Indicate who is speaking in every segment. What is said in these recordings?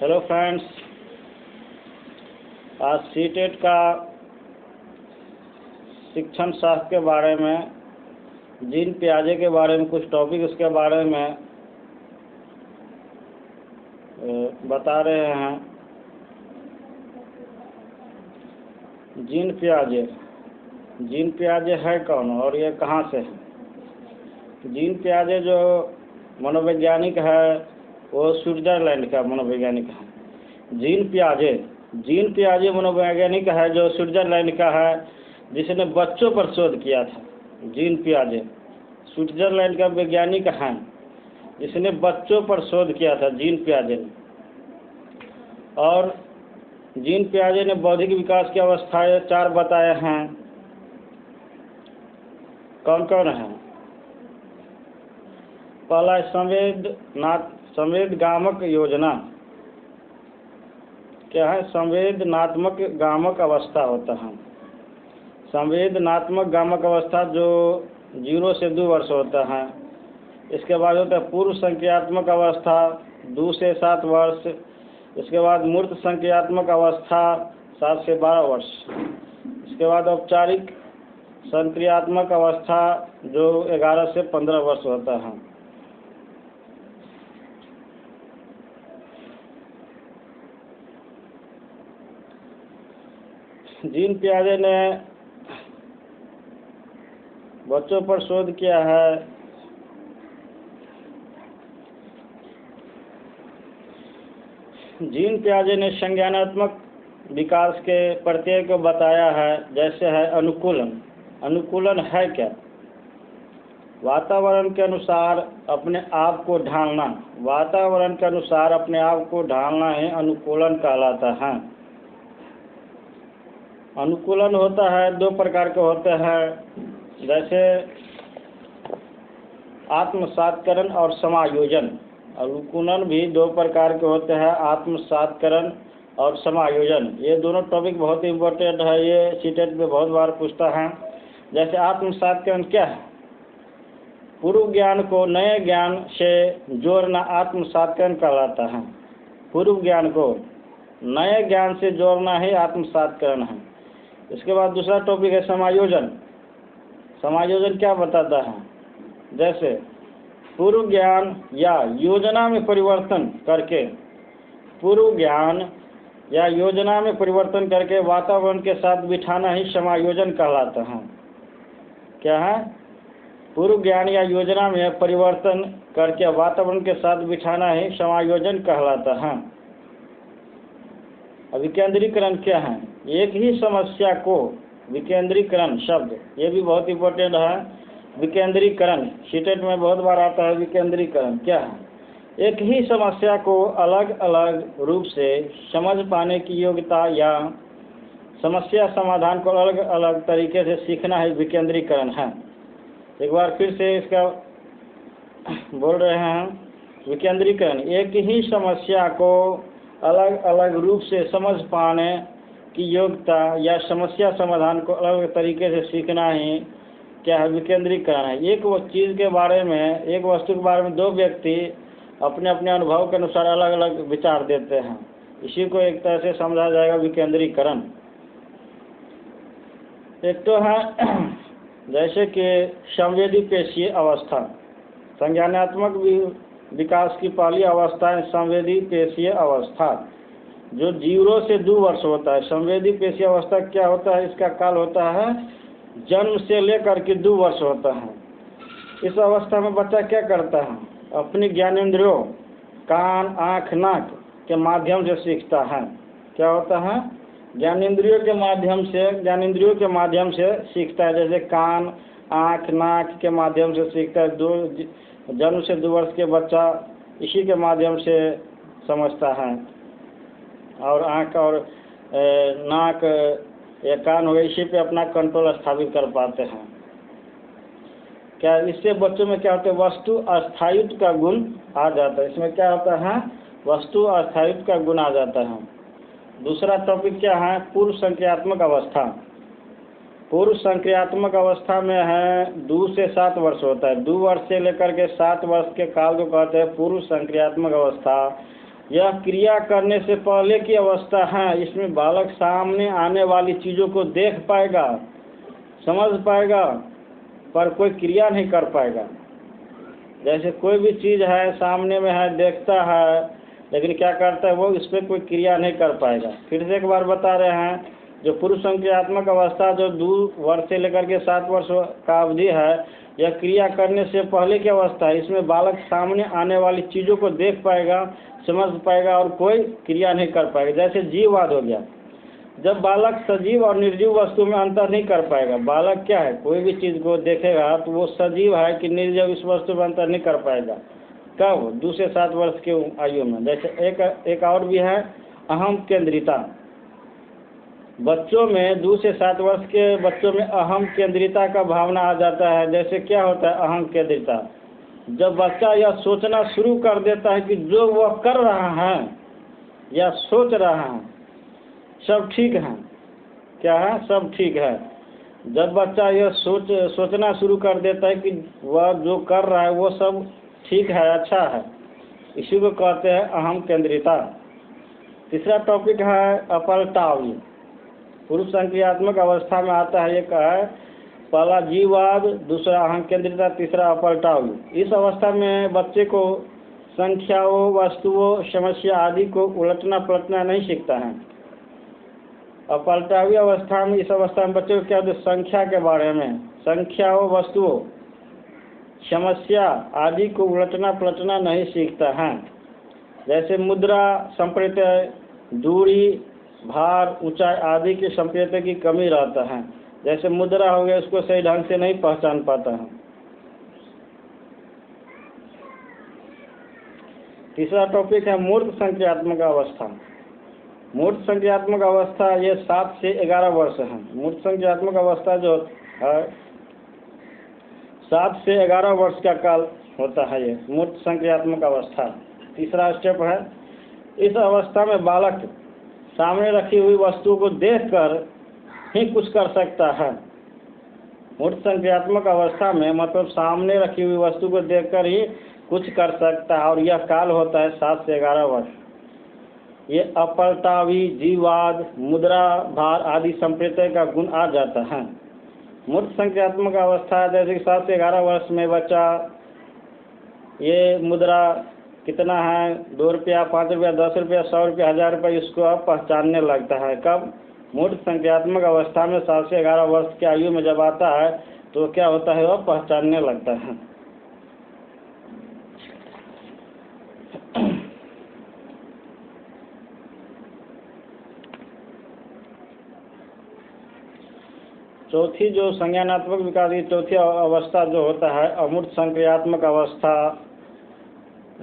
Speaker 1: Hello friends, आज CTET का शिक्षण शास्त्र के बारे में, जीन पियाजे के बारे में कुछ टॉपिक उसके बारे में बता रहे हैं। जीन पियाजे है कौन और ये कहाँ से है? जीन पियाजे जो मनोवैज्ञानिक है वो स्विट्जरलैंड का मनोवैज्ञानिक है। जीन पियाजे मनोवैज्ञानिक है जो स्विट्जरलैंड का है, जिसने बच्चों पर शोध किया था। जीन पियाजे स्विट्जरलैंड का वैज्ञानिक है जिसने बच्चों पर शोध किया था, जीन पियाजे ने। और जीन पियाजे ने बौद्धिक विकास की अवस्थाएं 4 बताए हैं। कौन कौन है? पहला संवेदनात्मक योजना। क्या है? संवेदनात्मक गामक अवस्था होता है। संवेदनात्मक गामक अवस्था जो 0 से 2 वर्ष होता है। इसके बाद होता है पूर्व संक्रियात्मक अवस्था 2 से 7 वर्ष। इसके बाद मूर्त संक्रियात्मक अवस्था 7 से 12 वर्ष। इसके बाद औपचारिक संक्रियात्मक अवस्था जो 11 से 15 वर्ष होता है। जीन पियाजे ने बच्चों पर शोध किया है। जीन पियाजे ने संज्ञानात्मक विकास के प्रत्यय को बताया है। जैसे है अनुकूलन। अनुकूलन है क्या? वातावरण के अनुसार अपने आप को ढालना। वातावरण के अनुसार अपने आप को ढालना ही अनुकूलन कहलाता है। अनुकूलन होता है 2 प्रकार के होते हैं, जैसे आत्मसातकरण और समायोजन। अनुकूलन भी 2 प्रकार के होते हैं, आत्मसातकरण और समायोजन। ये दोनों टॉपिक बहुत इम्पोर्टेंट है, ये सीटेट में बहुत बार पूछता है। जैसे आत्मसातकरण क्या है? पूर्व ज्ञान को नए ज्ञान से जोड़ना आत्मसातकरण कहलाता है। पूर्व ज्ञान को नए ज्ञान से जोड़ना ही आत्मसातकरण है। इसके बाद दूसरा टॉपिक है समायोजन। समायोजन क्या बताता है? जैसे पूर्व ज्ञान या योजना में परिवर्तन करके, पूर्व ज्ञान या योजना में परिवर्तन करके वातावरण के साथ बिठाना ही समायोजन कहलाता है। क्या है? पूर्व ज्ञान या योजना में परिवर्तन करके वातावरण के साथ बिठाना ही समायोजन कहलाता है। विकेंद्रीकरण क्या है? एक ही समस्या को, विकेंद्रीकरण शब्द ये भी बहुत इम्पोर्टेंट है। विकेंद्रीकरण सीटेट में बहुत बार आता है। विकेंद्रीकरण क्या है? एक ही समस्या को अलग अलग रूप से समझ पाने की योग्यता या समस्या समाधान को अलग अलग तरीके से सीखना ही विकेंद्रीकरण है। एक बार फिर से इसका बोल रहे हैं। विकेंद्रीकरण एक ही समस्या को अलग अलग रूप से समझ पाने की योग्यता या समस्या समाधान को अलग तरीके से सीखना ही क्या है? विकेंद्रीकरण है। एक चीज़ के बारे में, एक वस्तु के बारे में 2 व्यक्ति अपने अपने अनुभव के अनुसार अलग अलग विचार देते हैं। इसी को एक तरह से समझा जाएगा विकेंद्रीकरण। एक तो है जैसे कि संवेदी पेशीय अवस्था। संज्ञानात्मक विकास की पहली अवस्था है संवेदी पेशीय अवस्था, जो 0 से 2 वर्ष होता है। संवेदी पेशीय अवस्था क्या होता है? इसका काल होता है जन्म से लेकर के 2 वर्ष होता है। इस अवस्था में बच्चा क्या करता है? अपनी ज्ञानेंद्रियों कान, आँख, नाक के माध्यम से सीखता है। क्या होता है? ज्ञानेंद्रियों के माध्यम से सीखता है। जैसे कान, आँख, नाक के माध्यम से सीखता है। जन्म से 2 वर्ष के बच्चा इसी के माध्यम से समझता है। और आँख और नाक या कान हो, इसी पे अपना कंट्रोल स्थापित कर पाते हैं। क्या इससे बच्चों में क्या होता है? वस्तु अस्थायित्व का गुण आ जाता है। इसमें क्या होता है? वस्तु अस्थायित्व का गुण आ जाता है। दूसरा टॉपिक क्या है? पूर्व संक्रियात्मक अवस्था। पूर्व संक्रियात्मक अवस्था में है 2 से 7 वर्ष होता है। 2 वर्ष से लेकर के 7 वर्ष के काल को कहते हैं पूर्व संक्रियात्मक अवस्था। यह क्रिया करने से पहले की अवस्था है। इसमें बालक सामने आने वाली चीज़ों को देख पाएगा, समझ पाएगा, पर कोई क्रिया नहीं कर पाएगा। जैसे कोई भी चीज़ है, सामने में है, देखता है, लेकिन क्या करता है वो, इस पर कोई क्रिया नहीं कर पाएगा। फिर से एक बार बता रहे हैं, जो पुरुष संक्रियात्मक अवस्था जो 2 वर्ष से लेकर के 7 वर्ष का अवधि है, यह क्रिया करने से पहले की अवस्था है। इसमें बालक सामने आने वाली चीज़ों को देख पाएगा, समझ पाएगा, और कोई क्रिया नहीं कर पाएगा। जैसे जीववाद हो गया, जब बालक सजीव और निर्जीव वस्तु में अंतर नहीं कर पाएगा। बालक क्या है, कोई भी चीज़ को देखेगा तो वो सजीव है कि निर्जीव, इस वस्तु में अंतर नहीं कर पाएगा। कब? 2 से 7 वर्ष के आयु में। जैसे एक और भी है, अहम केंद्रिता। बच्चों में 2 से 7 वर्ष के बच्चों में अहम केंद्रिता का भावना आ जाता है। जैसे क्या होता है अहम केंद्रिता? जब बच्चा यह सोचना शुरू कर देता है कि जो वह कर रहा है या सोच रहा है सब ठीक है। क्या है? सब ठीक है। जब बच्चा यह सोचना शुरू कर देता है कि वह जो कर रहा है वो सब ठीक है, अच्छा है, इसी को कहते हैं अहम केंद्रिता। तीसरा टॉपिक है अपलटावी। पुरुष संक्रियात्मक अवस्था में आता है। एक है पहला जीववाद, दूसरा अहम केंद्रिता, तीसरा अपलटावी। इस अवस्था में बच्चे को संख्याओं, वस्तुओं, समस्या आदि को उलटना पलटना नहीं सीखता है। अपलटावी अवस्था में, इस अवस्था में बच्चे को क्या होता है, संख्या के बारे में, संख्याओं, वस्तुओं, समस्या आदि को उलटना पलटना नहीं सीखता है। जैसे मुद्रा, संप्रेत्य, दूरी, भार, ऊंचाई आदि के संप्रेत्य की कमी रहता है। जैसे मुद्रा हो गया, उसको सही ढंग से नहीं पहचान पाता है। तीसरा टॉपिक है मूर्त संक्रियात्मक अवस्था। मूर्त संक्रियात्मक अवस्था ये 7 से 11 वर्ष है। मूर्त संक्रियात्मक अवस्था जो है 7 से 11 वर्ष का काल होता है। ये मूर्त संक्रियात्मक अवस्था तीसरा स्टेप है। इस अवस्था में बालक सामने रखी हुई वस्तु को देखकर ही कुछ कर सकता है। मूर्त संक्रियात्मक अवस्था में मतलब सामने रखी हुई वस्तु को देखकर ही कुछ कर सकता है, और यह काल होता है 7 से 11 वर्ष। ये अपलटावी, जीववाद, मुद्रा, भार आदि संप्रेत्य का गुण आ जाता है। मूर्त संक्रियात्मक अवस्था जैसे 7 से 11 वर्ष में बच्चा ये मुद्रा कितना है, 2 रुपया, 5 रुपया, 10 रुपया, 100 रुपया, 1000 रुपया, इसको अब पहचानने लगता है। कब? मूर्त संक्रियात्मक अवस्था में 7 से 11 वर्ष की आयु में जब आता है तो क्या होता है, वह पहचानने लगता है। चौथी जो संज्ञानात्मक विकास की चौथी अवस्था जो होता है अमूर्त संक्रियात्मक अवस्था,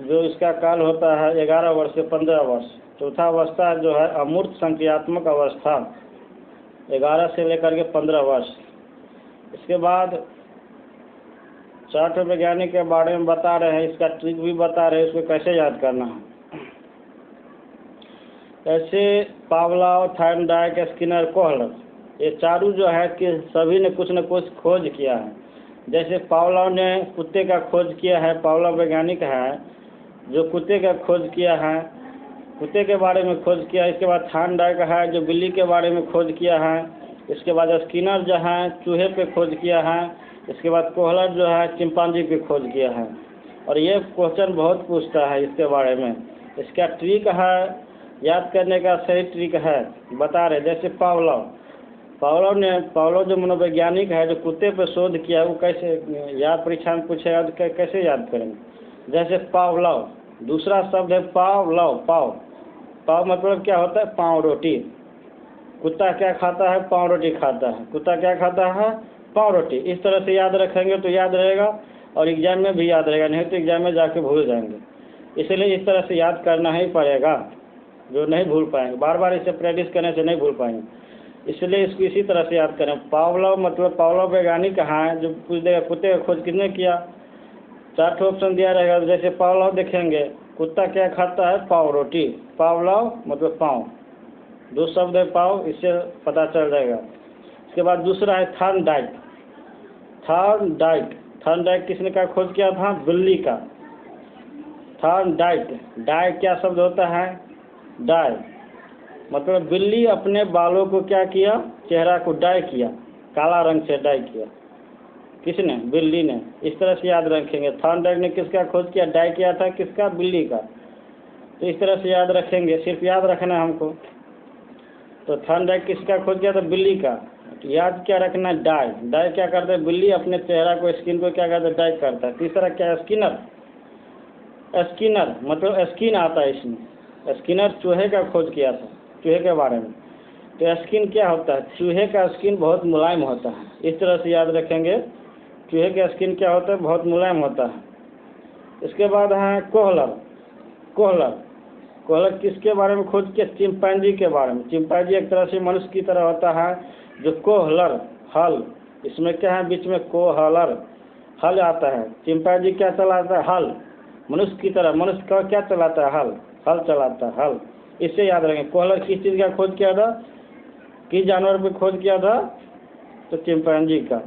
Speaker 1: जो इसका काल होता है 11 वर्ष से 15 वर्ष। चौथा अवस्था जो है अमूर्त संक्रियात्मक अवस्था 11 से लेकर के 15 वर्ष। इसके बाद चार्ट वैज्ञानिक के बारे में बता रहे हैं, इसका ट्रिक भी बता रहे हैं, इसको कैसे याद करना है। ऐसे पावलोव, थायरनडाइक, स्किनर, कोहलर, ये चारों जो है कि सभी ने कुछ न कुछ खोज किया है। जैसे पावलोव ने कुत्ते का खोज किया है, पावलोव वैज्ञानिक है जो कुत्ते का खोज किया है, कुत्ते के बारे में खोज किया है। इसके बाद थायरनडाइक है जो बिल्ली के बारे में खोज किया है। इसके बाद स्किनर जो है चूहे पे खोज किया है। इसके बाद कोहलर जो है चिंपांजी पे खोज किया है। और ये क्वेश्चन बहुत पूछता है इसके बारे में। इसका ट्रिक है, याद करने का सही ट्रिक है, बता रहे। जैसे पावलोव जो मनोवैज्ञानिक है जो कुत्ते पर शोध किया, वो कैसे याद, परीक्षा में पूछेगा तो कैसे याद करेंगे। जैसे पावलोव, दूसरा शब्द है पावलोव। पाव मतलब क्या होता है, पाव रोटी। कुत्ता क्या खाता है, पाव रोटी खाता है। कुत्ता क्या खाता है, पाव रोटी। इस तरह से याद रखेंगे तो याद रहेगा, और एग्जाम में भी याद रहेगा, नहीं तो एग्जाम में जाके भूल जाएंगे। इसलिए इस तरह से याद करना ही पड़ेगा, जो नहीं भूल पाएंगे। बार बार इसे प्रैक्टिस करने से नहीं भूल पाएंगे, इसलिए इसको इसी तरह से याद करें। पावलोव मतलब पावलोव वैज्ञानिक है जो पूछ देगा कुत्ते का खोज किसने किया, 4 ऑप्शन दिया रहेगा। जैसे पावलोव देखेंगे, कुत्ता क्या खाता है, पाव रोटी। पावलोव मतलब पाव, 2 शब्द है पाव, इससे पता चल जाएगा। इसके बाद दूसरा है थायरनडाइक। थायरनडाइक किसने का खोज किया था, बिल्ली का। थॉर्नडाइक, डाई क्या शब्द होता है? डाई मतलब बिल्ली अपने बालों को क्या किया? चेहरा को डाई किया, काला रंग से डाई किया। किसने? बिल्ली ने। इस तरह से याद रखेंगे। थॉर्नडाइक ने किसका खोज किया? डाई किया था किसका? बिल्ली का। तो इस तरह से याद रखेंगे, सिर्फ याद रखना है हमको। तो थॉर्नडाइक किसका खोज किया था? बिल्ली का। याद क्या रखना? डाई। डाई क्या करता है? बिल्ली अपने चेहरा को, स्किन को क्या करता है? डाई करता है। तीसरा क्या है? स्किनर। स्किनर मतलब स्किन आता है इसमें। स्किनर चूहे का खोज किया था, चूहे के बारे में। तो स्किन क्या होता है? चूहे का स्किन बहुत मुलायम होता है। इस तरह से याद रखेंगे, चूहे का स्किन क्या होता है? बहुत मुलायम होता है। इसके बाद है कोहलर। कोहलर, कोहलर किसके बारे में खोज किया? चिंपैंजी के बारे में। चिंपैंजी एक तरह से मनुष्य की तरह होता है, जो कोहलर, हल, इसमें क्या है? बीच में कोहलर, हल आता है। चिंपैंजी क्या चलाता है? हल। मनुष्य की तरह, मनुष्य का क्या चलाता है? हल, हल चलाता है, हल। इससे याद रखेंगे। कोहलर किस चीज़ का खोज किया था? किस जानवर पे खोज किया था? तो चिंपैंजी का।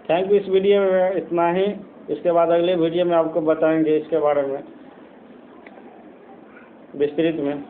Speaker 1: Thank you. इस वीडियो में इतना ही। इसके बाद अगले वीडियो में आपको बताएंगे इसके बारे में विस्तृत में।